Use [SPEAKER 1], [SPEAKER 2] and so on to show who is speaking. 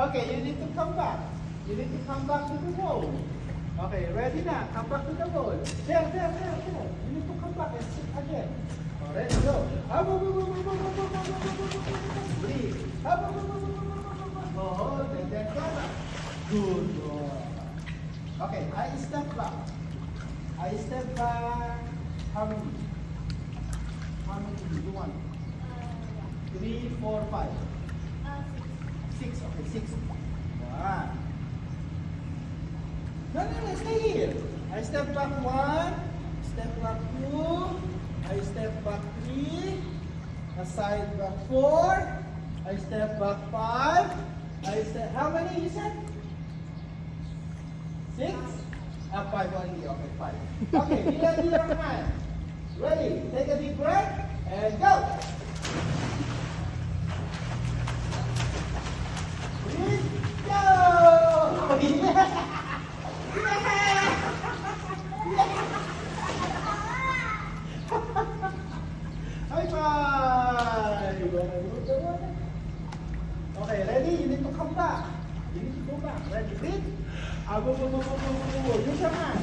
[SPEAKER 1] Okay, you need to come back. You need to come back to the wall. Okay, ready now. Come back to the wall. There. You need to come back and sit again. Alright, go. Breathe. Hold and then come back. Good boy. Okay, I step back. I step back. How many? How many do you want? 3, 4, 5. 6. Okay, 6. 1. No, stay here. I step back 1. Step back 2. I step back 3. Aside back 4. I step back 5. I step. How many you said? 6? 5 only. Okay, 5. Okay, ready your hand. Ready? Take a deep breath and go. Breathe. Go. High five. Okay, ready? You need to come back. You need to go back. Ready? Breathe. Use your hand.